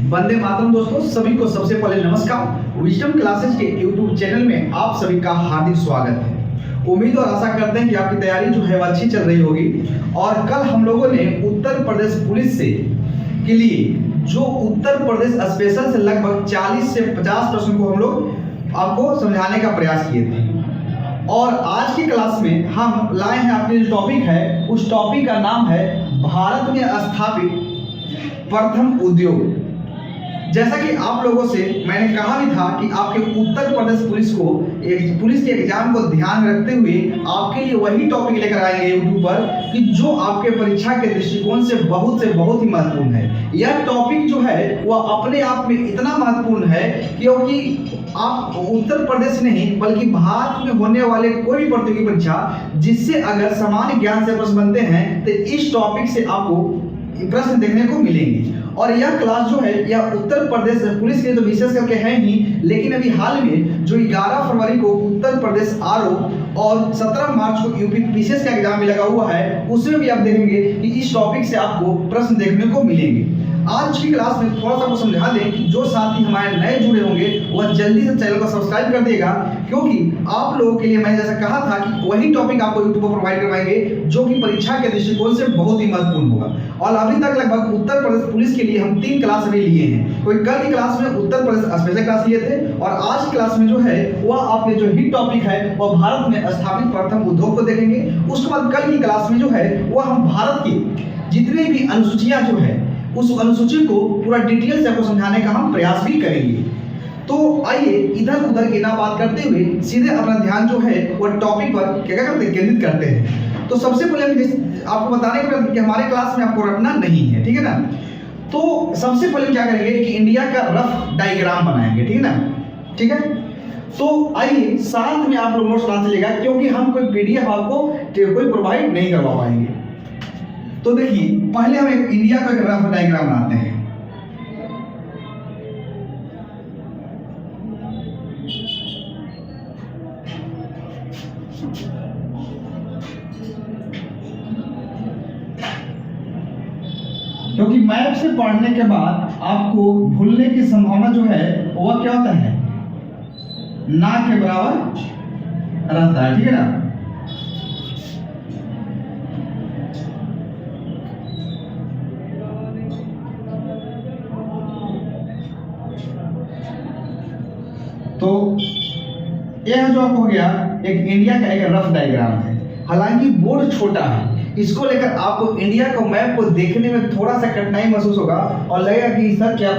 वंदे मातरम दोस्तों, सभी को सबसे पहले नमस्कार। विजडम क्लासेस के यूट्यूब चैनल में आप सभी का हार्दिक स्वागत है। उम्मीद और आशा करते हैं कि आपकी तैयारी जो है वो अच्छी चल रही होगी। और कल हम लोगों ने उत्तर प्रदेश पुलिस से के लिए जो उत्तर प्रदेश स्पेशल से लगभग 40 से 50 प्रश्न को हम लोग आपको समझाने का प्रयास किए थे। और आज की क्लास में हम लाए हैं अपने जो टॉपिक है, उस टॉपिक का नाम है भारत में स्थापित प्रथम उद्योग। जैसा कि आप लोगों से मैंने कहा भी था कि आपके उत्तर प्रदेश पुलिस के एग्जाम को ध्यान में रखते हुए आपके लिए वही टॉपिक लेकर आएंगे यूट्यूब पर कि जो आपके परीक्षा के दृष्टिकोण से बहुत ही महत्वपूर्ण है। यह टॉपिक जो है वह अपने आप में इतना महत्वपूर्ण है क्योंकि आप उत्तर प्रदेश नहीं बल्कि भारत में होने वाले कोई भी प्रतियोगी परीक्षा जिससे अगर सामान्य ज्ञान से प्रश्न बनते हैं तो इस टॉपिक से आपको प्रश्न देखने को मिलेंगे। और यह क्लास जो है यह उत्तर प्रदेश पुलिस के तो विशेष करके है ही, लेकिन अभी हाल में जो 11 फरवरी को उत्तर प्रदेश आरओ और 17 मार्च को यूपी पीसीएस का एग्जाम भी लगा हुआ है, उसमें भी आप देखेंगे कि इस टॉपिक से आपको प्रश्न देखने को मिलेंगे। आज की क्लास में थोड़ा सा आपको समझा दें कि जो साथी हमारे नए जुड़े होंगे वह जल्दी से चैनल को सब्सक्राइब कर देगा, क्योंकि आप लोगों के लिए मैंने जैसा कहा था कि वही टॉपिक आपको यूट्यूब पर प्रोवाइड करवाएंगे जो कि परीक्षा के दृष्टिकोण से बहुत ही महत्वपूर्ण होगा। और अभी तक लगभग उत्तर प्रदेश पुलिस के लिए हम 3 क्लास अभी लिए हैं। कोई कल की क्लास में उत्तर प्रदेश स्पेशल क्लास लिए थे और आज की क्लास में जो है वह आपके जो हिट टॉपिक है वह भारत में स्थापित प्रथम उद्योग को देखेंगे। उसके बाद कल की क्लास में जो है वह हम भारत की जितनी भी अनुसूचियां जो है उस अनुसूची को पूरा डिटेल से आपको समझाने का हम प्रयास भी करेंगे। तो आइए इधर उधर की ना बात करते हुए सीधे अपना ध्यान जो है वह टॉपिक पर क्या करते हैं, केंद्रित करते हैं। तो सबसे पहले हम आपको बताने के कि हमारे क्लास में आपको रटना नहीं है, ठीक है ना। तो सबसे पहले क्या करेंगे कि इंडिया का रफ डायग्राम बनाएंगे, ठीक है ना, ठीक है। तो आइए साथ में आप लोग नोट्स बना चलेगा, क्योंकि हम कोई पीडीएफ आपको कोई प्रोवाइड नहीं करवा पाएंगे। तो देखिए पहले हम एक इंडिया का एक रफ डायग्राम बनाते हैं। क्योंकि मैप से पढ़ने के बाद आपको भूलने की संभावना जो है वह क्या होता है, ना के बराबर रहता है, ठीक है ना। तो यह जो आपको हो गया एक इंडिया का एक रफ डायग्राम है। हालांकि बोर्ड छोटा है, इसको लेकर आपको इंडिया को मैप को देखने में थोड़ा सा कठिनाई महसूस होगा और लगेगा कि सर क्या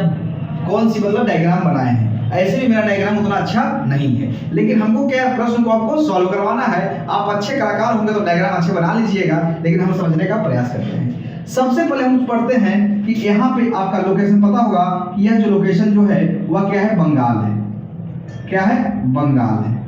कौन सी मतलब डायग्राम बनाए हैं। ऐसे भी मेरा डायग्राम उतना अच्छा नहीं है, लेकिन हमको क्या प्रश्न को आपको सॉल्व करवाना है। आप अच्छे कलाकार होंगे तो डायग्राम अच्छे बना लीजिएगा, लेकिन हम समझने का प्रयास करते हैं। सबसे पहले हम पढ़ते हैं कि यहाँ पे आपका लोकेशन पता होगा कि यह जो लोकेशन जो है वह क्या है, बंगाल है। क्या है, बंगाल है।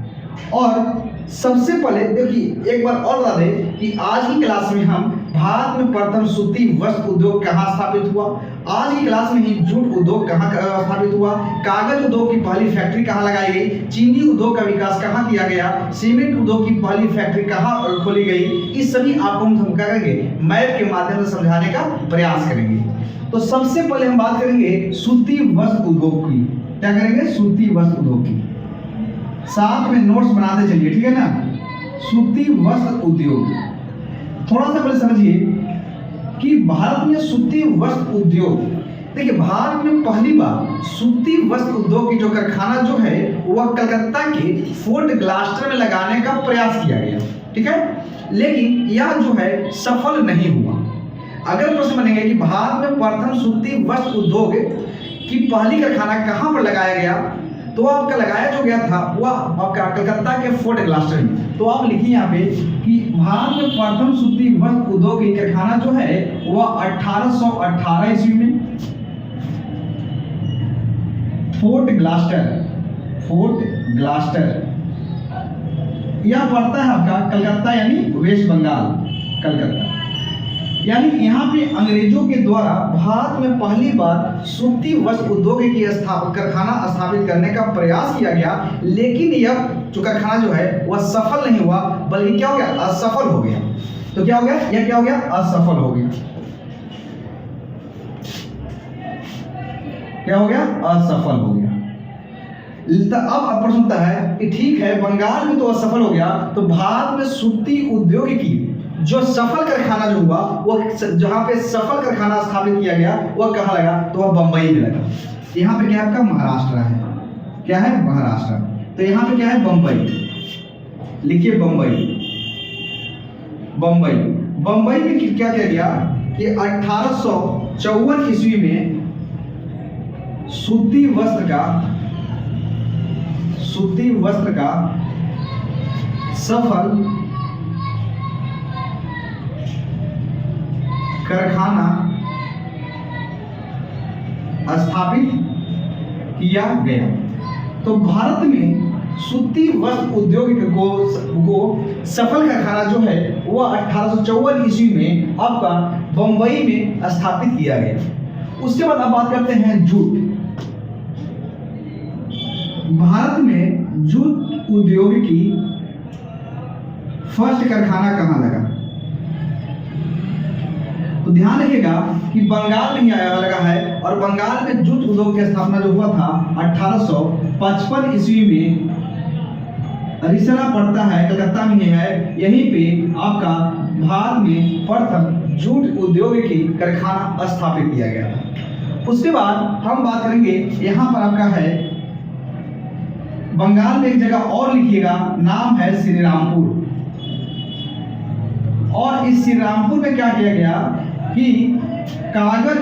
और सबसे पहले देखिए एक बार और बता दें कि आज की क्लास में हम भारत में प्रथम सूती वस्त्र उद्योग कहाँ स्थापित हुआ, आज की क्लास में ही जूट उद्योग कहाँ स्थापित हुआ, कागज उद्योग की पहली फैक्ट्री कहाँ लगाई गई, चीनी उद्योग का विकास कहाँ किया गया, सीमेंट उद्योग की पहली फैक्ट्री कहाँ खोली गई, इस सभी आपको हम क्या करेंगे मैप के माध्यम से समझाने का प्रयास करेंगे। तो सबसे पहले हम बात करेंगे सूती वस्त्र उद्योग की। क्या करेंगे, सूती वस्त्र उद्योग की। साथ में नोट्स बनाते चलिए, ठीक है ना। सूती वस्त्र उद्योग थोड़ा सा पहले समझिए कि भारत में सूती वस्त्र उद्योग, देखिए भारत में पहली बार सूती वस्त्र उद्योग की जो कारखाना जो है वह कलकत्ता के फोर्ट ग्लास्टर में लगाने का प्रयास किया गया, ठीक है, लेकिन यह जो है सफल नहीं हुआ। अगर प्रश्न बनेंगे कि भारत में प्रथम सूती वस्त्र उद्योग की पहली कारखाना कहाँ पर लगाया गया, तो आपका लगाया जो गया था वह आपका कलकत्ता के फोर्ट ग्लास्टर में। तो आप लिखिए यहाँ पे कि भारत में प्रथम सूती वस्त्र उद्योग की कारखाना जो है वह 1818 ईस्वी में फोर्ट ग्लास्टर यह पड़ता है आपका कलकत्ता यानी वेस्ट बंगाल, कलकत्ता। यानी यहाँ पे अंग्रेजों के द्वारा भारत में पहली बार सूती वस्त्र उद्योग की कारखाना स्थापित करने का प्रयास किया गया, लेकिन यह जो कारखाना जो है वह सफल नहीं हुआ, बल्कि क्या हो गया, असफल हो गया। तो क्या हो गया, यह क्या हो गया, असफल हो गया। क्या हो गया, असफल हो गया। अब प्रश्न उठता है कि ठीक है, बंगाल में तो असफल हो गया, तो भारत में सूती उद्योग की जो सफल कारखाना जो हुआ, वो जहाँ पे सफल कारखाना स्थापित किया गया वह कहाँ लगा, तो वह बंबई में लगा। यहाँ पे क्या आपका महाराष्ट्र है, क्या है, महाराष्ट्र। तो यहाँ पे क्या है, बंबई, लिखिए बंबई। बंबई में क्या किया गया कि 1854 ईस्वी में सूती वस्त्र का सफल कारखाना स्थापित किया गया। तो भारत में सूती वस्त्र उद्योग को सफल कारखाना जो है वह 1854 ईस्वी में आपका बंबई में स्थापित किया गया। उसके बाद अब बात करते हैं जूट। भारत में जूट उद्योग की फर्स्ट कारखाना कहाँ लगा, तो ध्यान रखिएगा कि बंगाल में ही आया लगा है, और बंगाल में जूट उद्योग की स्थापना जो हुआ था 1855 ईस्वी में रिसना पड़ता है, कलकत्ता में है, यहीं पे आपका भारत में प्रथम जूट उद्योग की कारखाना स्थापित किया गया था। उसके बाद हम बात करेंगे, यहाँ पर आपका है बंगाल में एक जगह और लिखिएगा, नाम है श्री रामपुर। और इस श्री रामपुर में क्या किया गया कि कागज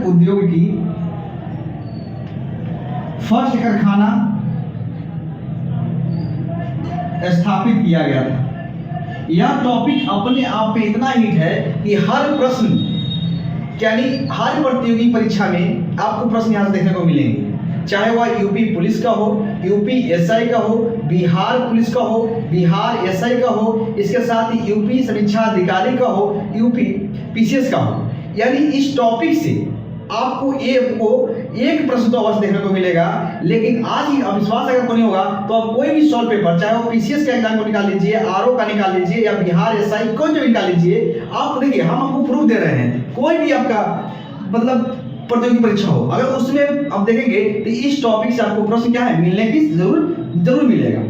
उद्योग की फर्स्ट कारखाना स्थापित किया गया था। यह टॉपिक अपने आप में इतना हिट है कि हर प्रश्न, यानी हर प्रतियोगी परीक्षा में आपको प्रश्न यहाँ से देखने को मिलेंगे, चाहे वह यूपी पुलिस का हो, यूपी एसआई का हो, बिहार पुलिस का हो, बिहार एसआई का हो, इसके साथ ही यूपी समीक्षा अधिकारी का हो, यूपी पीसीएस का हो। यानी इस टॉपिक से आपको एक प्रश्न तो अवश्य देखने को मिलेगा। लेकिन आज ही अविश्वास अगर नहीं होगा तो आप कोई भी सॉल्व पेपर, चाहे वो पीसीएस का एग्जाम को निकाल लीजिए, आरओ का निकाल लीजिए, या बिहार एसआई कोई भी निकाल लीजिए, आप देखिए हम आपको प्रूफ दे रहे हैं, कोई भी आपका मतलब प्रतियोगी परीक्षा हो, अगर उसमें आप देखेंगे तो इस टॉपिक से आपको प्रश्न क्या है, मिलने की जरूर मिलेगा,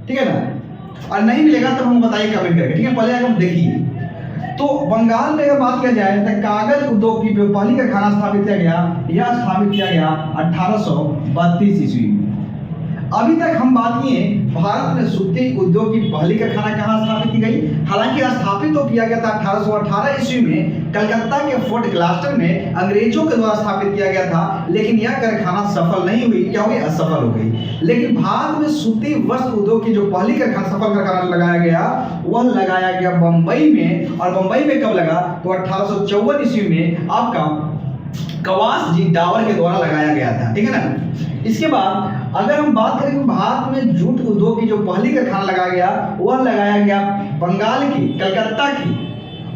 ठीक है ना। और नहीं मिलेगा तो हम बताइए कमेंट करके, ठीक है। पहले हम देखिए, तो बंगाल में अगर बात किया जाए तो कागज उद्योग की पहली कारखाना स्थापित किया गया, यह स्थापित किया गया 1832 ईस्वी में। अभी तक हम बात किए भारत में सूती उद्योग की पहली कारखाना कहाँ स्थापित की गई। हालांकि स्थापित तो किया गया था 1818 ईस्वी में कलकत्ता के फोर्ट ग्लास्टर में अंग्रेजों के द्वारा स्थापित किया गया था, लेकिन यह कारखाना सफल नहीं हुई, क्या हो गई, असफल हो गई। लेकिन भारत में सूती वस्त्र उद्योग की जो पहली कारखाना सफल कारखाना लगाया गया वह लगाया गया बंबई में। और बंबई में कब लगा, तो 1854 ईस्वी में आपका कवास जी डावर के द्वारा लगाया गया था, ठीक है ना। इसके बाद अगर हम बात करें भारत में जूट उद्योग की जो पहली कारखाना लगाया गया वह लगाया गया बंगाल की, कलकत्ता की,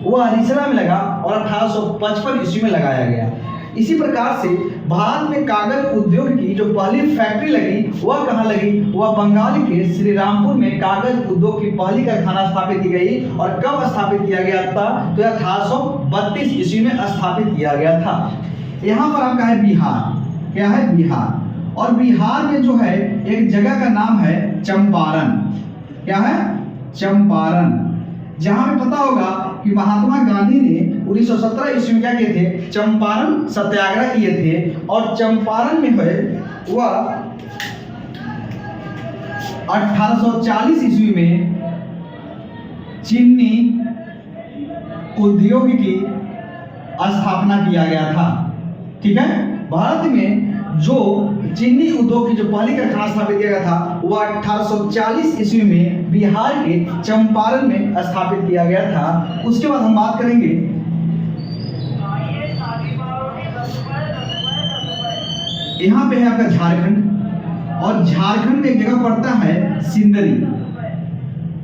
वह हरिसरा में लगा और 1855 ईस्वी में लगाया गया। इसी प्रकार से भारत में कागज उद्योग की जो पहली फैक्ट्री लगी वह कहाँ लगी, वह बंगाल के श्री रामपुर में कागज उद्योग की पहली कारखाना स्थापित की गई। और कब स्थापित किया गया था, तो 1832 ईस्वी में स्थापित किया गया था। यहाँ पर आपका है बिहार, क्या है, बिहार। और बिहार में जो है एक जगह का नाम है चंपारण, क्या है, चंपारण, जहां पे पता होगा कि महात्मा गांधी ने 1917 ईस्वी में क्या किए थे, चंपारण सत्याग्रह किए थे। और चंपारण में है वह 1840 ईस्वी में चीनी उद्योग की स्थापना किया गया था, ठीक है। भारत में जो चीनी उद्योग की जो पहली कारखाना स्थापित किया गया था वह 1840 ईस्वी में बिहार के चंपारण में स्थापित किया गया था। उसके बाद हम बात करेंगे यहाँ पे है आपका झारखंड, और झारखंड में एक जगह पड़ता है सिंदरी,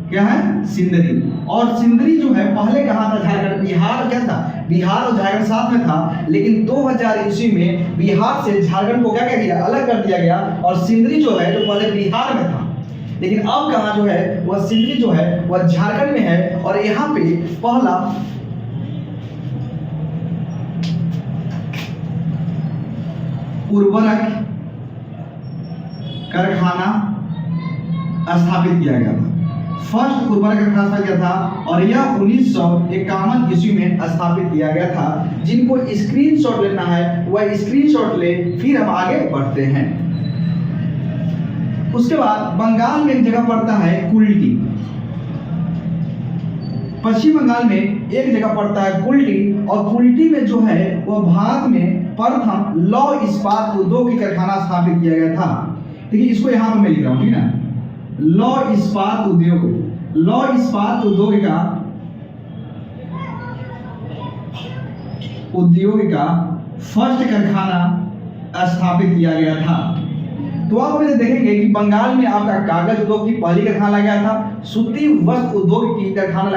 क्या है, सिंदरी। और सिंदरी जो है पहले कहाँ था, झारखंड, बिहार क्या था, बिहार और झारखंड साथ में था। लेकिन 2000 ईस्वी में बिहार से झारखंड को क्या किया, अलग कर दिया गया। और सिंदरी जो है जो पहले बिहार में था, लेकिन अब कहाँ जो है वह सिंदरी जो है वह झारखंड में है। और यहाँ पे पहला उर्वरक कारखाना स्थापित किया गया था। फर्स्ट उर्वरक कारखाना स्थापित किया था और यह 1951 ईस्वी में स्थापित किया गया था। जिनको स्क्रीनशॉट लेना है वह स्क्रीनशॉट ले, फिर हम आगे बढ़ते हैं। उसके बाद बंगाल में एक जगह पड़ता है कुल्टी। पश्चिम बंगाल में एक जगह पड़ता है कुल्टी, और कुल्टी में जो है वह भारत में प्रथम लौह इस्पात उद्योग की कारखाना स्थापित किया गया था। देखिए इसको यहाँ पर मैं लिख रहा हूँ, ठीक ना, लौह इस्पात उद्योग, लौह इस्पात उद्योग का फर्स्ट कारखाना स्थापित किया गया था। तो आप वैसे देखेंगे कि बंगाल में आपका कागज उद्योग की पहली कारखाना लगाया था, सूती वस्त्र उद्योग की पहली कारखाना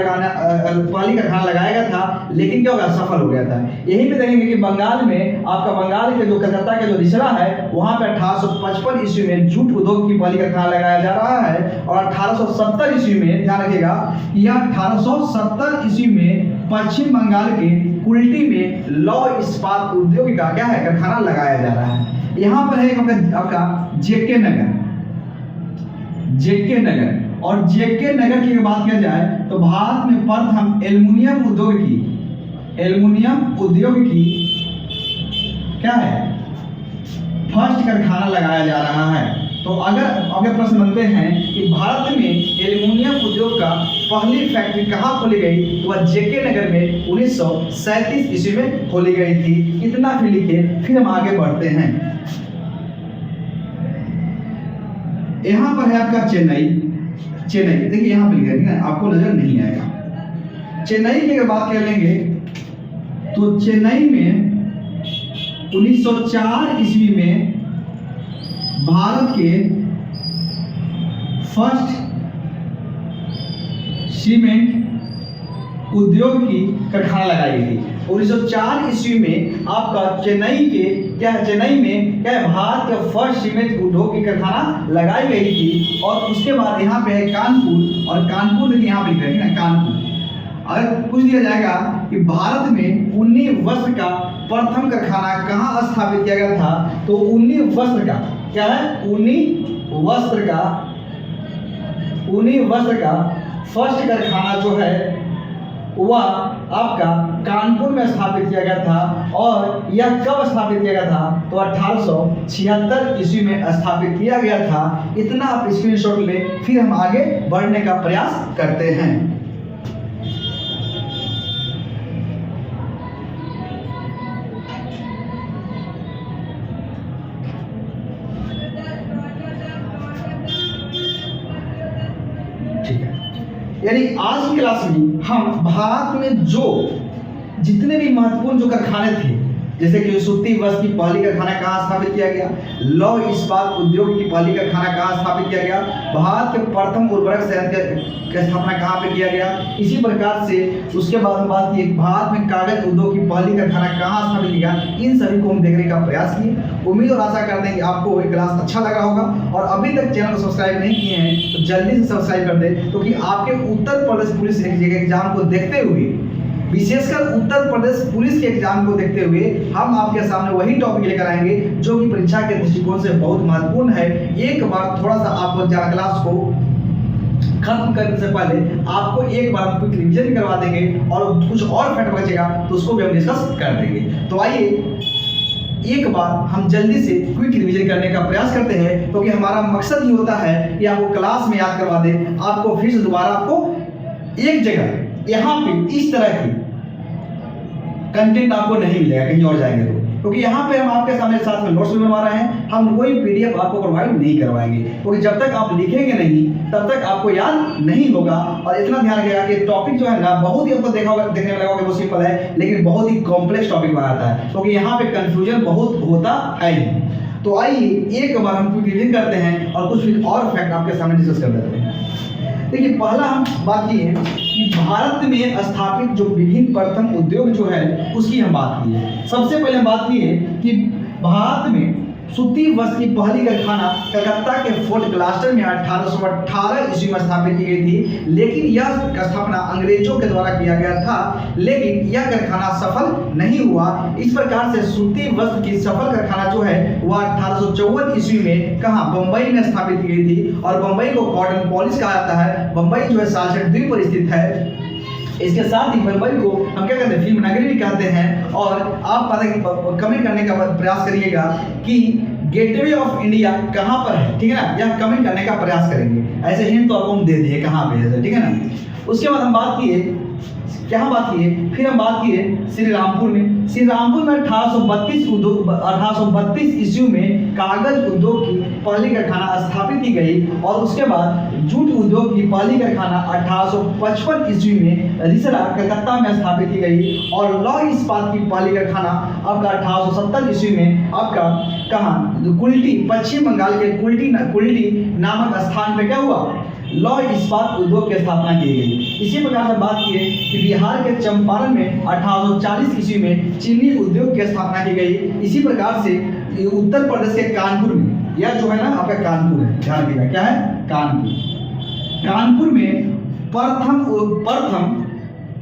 लगाया गया था, लेकिन क्या होगा, सफल हो गया था। यही पे देखेंगे कि बंगाल में आपका बंगाल के जो कलकत्ता का जो रिसरा है वहां पे 1855 ईस्वी में जूट उद्योग की पहली कारखाना लगाया जा रहा है, और 1870 ईस्वी में, ध्यान रखिएगा, यह 1870 ईस्वी में पश्चिम बंगाल के कुल्टी में लौह इस्पात उद्योग का क्या है, कारखाना लगाया जा रहा है। यहाँ पर है आपका जेके नगर, जेके नगर, और जेके नगर की बात किया जाए तो भारत में प्रथम एल्युमिनियम उद्योग की क्या है, फर्स्ट कारखाना लगाया जा रहा है। तो अगर प्रश्न बनते हैं कि भारत में एल्युमिनियम उद्योग का पहली फैक्ट्री कहाँ खोली गई, तो वह जेके नगर में 1937 ईस्वी में खोली गई थी। इतना फिर लिखे, फिर हम आगे बढ़ते हैं। यहाँ पर है आपका चेन्नई। देखिए यहाँ पे लिखा है ना, आपको नजर नहीं आएगा। चेन्नई की अगर बात कर लेंगे तो चेन्नई में 1904 ईस्वी में भारत के फर्स्ट सीमेंट उद्योग की कारखाना लगाई गई थी। 1904 ईस्वी में आपका चेन्नई में क्या है, भारत के फर्स्ट सीमेंट उद्योग की कारखाना लगाई गई थी। और उसके बाद यहाँ पे है कानपुर, और कानपुर देखिए यहाँ पे लिखा है ना, कानपुर। अगर पूछ दिया जाएगा कि भारत में ऊनी वस्त्र का प्रथम कारखाना कहाँ स्थापित किया गया था, तो ऊनी वस्त्र का क्या है, ऊनी वस्त्र का फर्स्ट कारखाना जो है वह आपका कानपुर में स्थापित किया गया था। और यह कब स्थापित किया गया था, तो 1876 ईस्वी में स्थापित किया गया था। इतना आप स्क्रीनशॉट ले, फिर हम आगे बढ़ने का प्रयास करते हैं। ठीक है, यानी आज की क्लास में हम भारत में जो जितने भी महत्वपूर्ण जो कारखाने थे, जैसे कि सूती वस्त्र की पहली कारखाना कहाँ स्थापित किया गया, लौह इस्पात उद्योग की पहली कारखाना कहाँ स्थापित किया गया, भारत के प्रथम उर्वरक संयंत्र की स्थापना कहाँ पे किया गया, इसी प्रकार से उसके बाद हम बात की भारत में कागज उद्योग की पहली कारखाना कहाँ स्थापित किया, इन सभी को हम देखने का प्रयास किए। उम्मीद और आशा करते हैं कि आपको ये क्लास अच्छा लगा होगा, और अभी तक चैनल को सब्सक्राइब नहीं किए हैं तो जल्दी से सब्सक्राइब कर दें, क्योंकि आपके उत्तर प्रदेश पुलिस एग्जाम को देखते हुए, विशेषकर उत्तर प्रदेश पुलिस के एग्जाम को देखते हुए, हम आपके सामने वही टॉपिक लेकर आएंगे जो कि परीक्षा के दृष्टिकोण से बहुत महत्वपूर्ण है। एक बार थोड़ा सा आपको क्लास को खत्म करने से पहले आपको एक बार हम क्विक रिवीजन करवा देंगे, और कुछ और फैक्ट बचेगा तो उसको भी हम डिस्कस कर देंगे। तो आइए एक बार हम जल्दी से क्विक रिवीजन करने का प्रयास करते हैं, क्योंकि हमारा मकसद ये होता है कि आपको क्लास में याद करवा दें, आपको फिर से दोबारा आपको एक जगह यहाँ पे इस तरह की कंटेंट आपको नहीं मिलेगा कहीं और जाएंगे तो, क्योंकि यहाँ पे हम आपके सामने साथ में नोट्स भी बनवा रहे हैं, हम कोई पीडीएफ आपको प्रोवाइड नहीं करवाएंगे, क्योंकि जब तक आप लिखेंगे नहीं तब तक आपको याद नहीं होगा। और इतना ध्यान रखिएगा कि टॉपिक जो है ना, बहुत ही आपको देखने में लगा कि वो सिंपल है, लेकिन बहुत ही कॉम्प्लेक्स टॉपिक बनाता है, क्योंकि यहाँ पे कंफ्यूजन बहुत होता है। तो आइए एक बार हम क्विक रिवीजन करते हैं और कुछ फिर और फैक्ट आपके सामने डिस्कस कर देते हैं। देखिए पहला हम बात की है कि भारत में स्थापित जो विभिन्न प्रथम उद्योग जो है उसकी हम बात की है। सबसे पहले हम बात की है कि भारत में सूती वस्त्र की पहली कारखाना कलकत्ता के फोर्ट ग्लास्टर में 1818 ईस्वी में स्थापित की गई थी, लेकिन यह स्थापना अंग्रेजों के द्वारा किया गया था, लेकिन यह कारखाना सफल नहीं हुआ। इस प्रकार से सूती वस्त्र की सफल कारखाना जो है वह 1854 ईस्वी में कहाँ, बम्बई में स्थापित की गई थी। और बम्बई को कॉटन पॉलिश कहा जाता है। बम्बई जो है सालसेट द्वीप पर स्थित है। इसके साथ ही मुंबई को हम क्या कहते हैं, फिल्म नगरी भी कहते हैं। और आप पता कमेंट करने का प्रयास करिएगा कि गेटवे ऑफ इंडिया कहाँ पर है, ठीक है ना, यह कमेंट करने का प्रयास करेंगे। ऐसे हिंट तो आपको हम दे दिए कहाँ पे है, ठीक है ना। उसके बाद हम बात किए, क्या बात किए, फिर हम बात किए श्री रामपुर में। श्री रामपुर में 1832 ईस्वी में कागज उद्योग की पहली कारखाना स्थापित की गई। और उसके बाद जूट उद्योग की पहली कारखाना 1855 ईस्वी में रिसरा कलकत्ता में स्थापित की गई। और लौह इस्पात की पहली कारखाना आपका 1870 ईस्वी में आपका कहाँ, कुल्टी, पश्चिम बंगाल के कुल्टी नामक स्थान पे क्या हुआ, लौह इस्पात उद्योग की स्थापना की गई। इसी प्रकार से बात की कि बिहार के चंपारण में 1840 ईस्वी में चीनी उद्योग की स्थापना की गई। इसी प्रकार से उत्तर प्रदेश के कानपुर में, यह जो है ना आपका कानपुर है, ध्यान रखिएगा, क्या है, कानपुर में प्रथम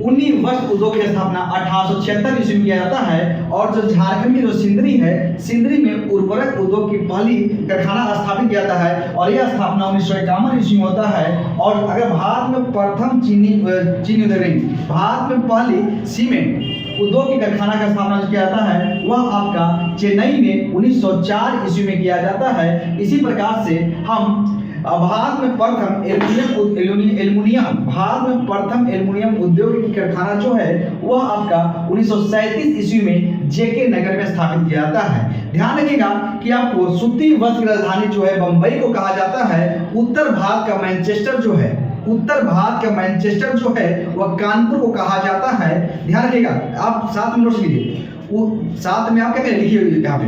ऊनी वस्त्र उद्योग की स्थापना 1876 ईस्वी में किया जाता है। और जो झारखंड की जो सिंदरी है, सिंदरी में उर्वरक उद्योग की पहली कारखाना स्थापित किया जाता है। और यह स्थापना 1951 ईस्वी में होता है। और अगर भारत में प्रथम चीनी उद्योग, भारत में पहली सीमेंट उद्योग की कारखाना का स्थापना जो किया जाता है वह आपका चेन्नई में 1904 ईस्वी में किया जाता है। इसी प्रकार से हम भारत में प्रथम एल्युमिनियम उद्योग की कारखाना जो है वह आपका 1937 ईस्वी में जेके नगर में स्थापित किया जाता है। ध्यान रखिएगा कि आपको सूती वस्त्र की राजधानी जो है बंबई को कहा जाता है। उत्तर भारत का मैनचेस्टर जो है वह कानपुर को कहा जाता है। ध्यान रखिएगा, आप साथ में नोट कीजिए, साथ में आप क्या लिखिए, यहाँ पे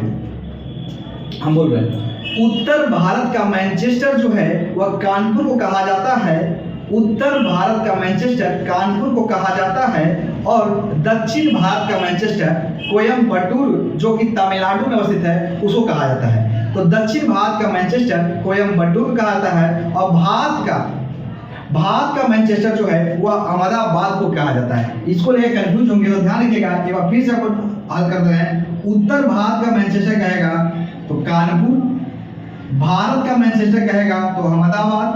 हम बोल रहे हैं उत्तर भारत का मैनचेस्टर जो है वह कानपुर को कहा जाता है। उत्तर भारत का मैनचेस्टर कानपुर को कहा जाता है। और दक्षिण भारत का मैनचेस्टर कोयम्बटूर जो कि तमिलनाडु में अवस्थित है उसको कहा जाता है। तो दक्षिण भारत का मैनचेस्टर कोयम्बटूर कहा जाता है। और भारत का मैनचेस्टर जो है वह अहमदाबाद को कहा जाता है। इसको लेकर कंफ्यूज होंगे तो ध्यान रखिएगा, एक बार फिर से आपको हल करते हैं। उत्तर भारत का मैनचेस्टर कहेगा तो कानपुर, भारत का मैनचेस्टर कहेगा तो अहमदाबाद,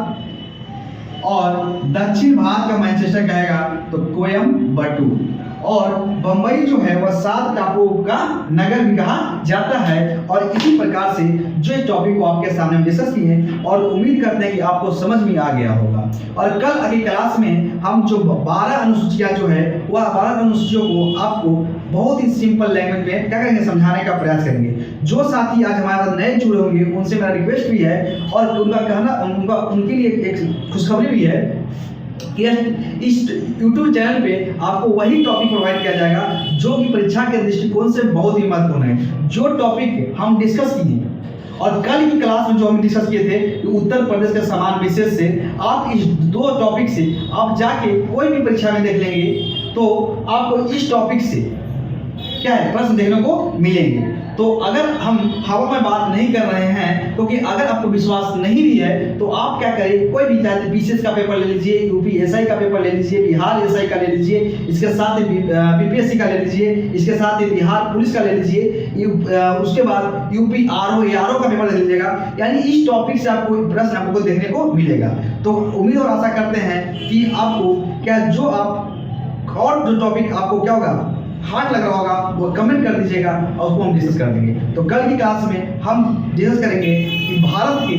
और दक्षिण भारत का मैनचेस्टर कहेगा तो कोयम्बटूर। और बंबई जो है वह 7 टापुओं का नगर भी कहा जाता है। और इसी प्रकार से जो इस टॉपिक को आपके सामने हम डिस्कस किए और उम्मीद करते हैं कि आपको समझ में आ गया होगा। और कल अगली क्लास में हम जो 12 अनुसूचियां जो है वह 12 अनुसूचियों को आपको बहुत ही सिंपल लैंग्वेज में क्या करेंगे, समझाने का प्रयास करेंगे। जो साथी आज हमारे साथ नए जुड़े होंगे उनसे मेरा रिक्वेस्ट भी है और उनका कहना उनके लिए एक खुशखबरी भी है कि इस YouTube चैनल पे आपको वही टॉपिक प्रोवाइड किया जाएगा जो कि परीक्षा के दृष्टिकोण से बहुत ही महत्वपूर्ण है। जो टॉपिक हम डिस्कस किए और कल की क्लास में जो हम डिस्कस किए थे कि उत्तर प्रदेश के समान विशेष से, आप इस 2 टॉपिक से आप जाके कोई भी परीक्षा में देख लेंगे तो आपको इस टॉपिक से क्या है प्रश्न देखने को मिलेंगे। तो अगर हम हवा में बात नहीं कर रहे हैं, क्योंकि अगर आपको विश्वास नहीं भी है तो आप क्या करें, कोई भी चाहे बीसीएस का पेपर ले लीजिए, यूपीएसआई का पेपर ले लीजिए, बिहार एसआई का ले लीजिए, इसके साथ ही बीपीएससी का ले लीजिए, इसके साथ ही बिहार पुलिस का ले लीजिए, उसके बाद यूपी आरओ का पेपर ले लीजिएगा। यानी इस टॉपिक से आपको प्रश्न आपको देखने को मिलेगा। तो उम्मीद और आशा करते हैं कि आपको क्या जो आप और जो टॉपिक आपको क्या होगा हार्ड लग रहा होगा वो कमेंट कर दीजिएगा और उसको हम डिस्कस कर देंगे। तो कल की क्लास में हम डिस्कस करेंगे कि भारत की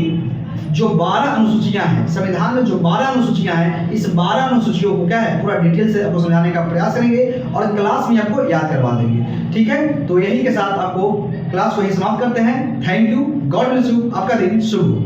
जो 12 अनुसूचियां हैं, संविधान में जो 12 अनुसूचियां हैं, इस 12 अनुसूचियों को क्या है पूरा डिटेल से आपको समझाने का प्रयास करेंगे और क्लास में आपको याद करवा देंगे। ठीक है, तो यही के साथ आपको क्लास को ही समाप्त करते हैं। Thank you, God bless you, आपका दिन शुभ हो।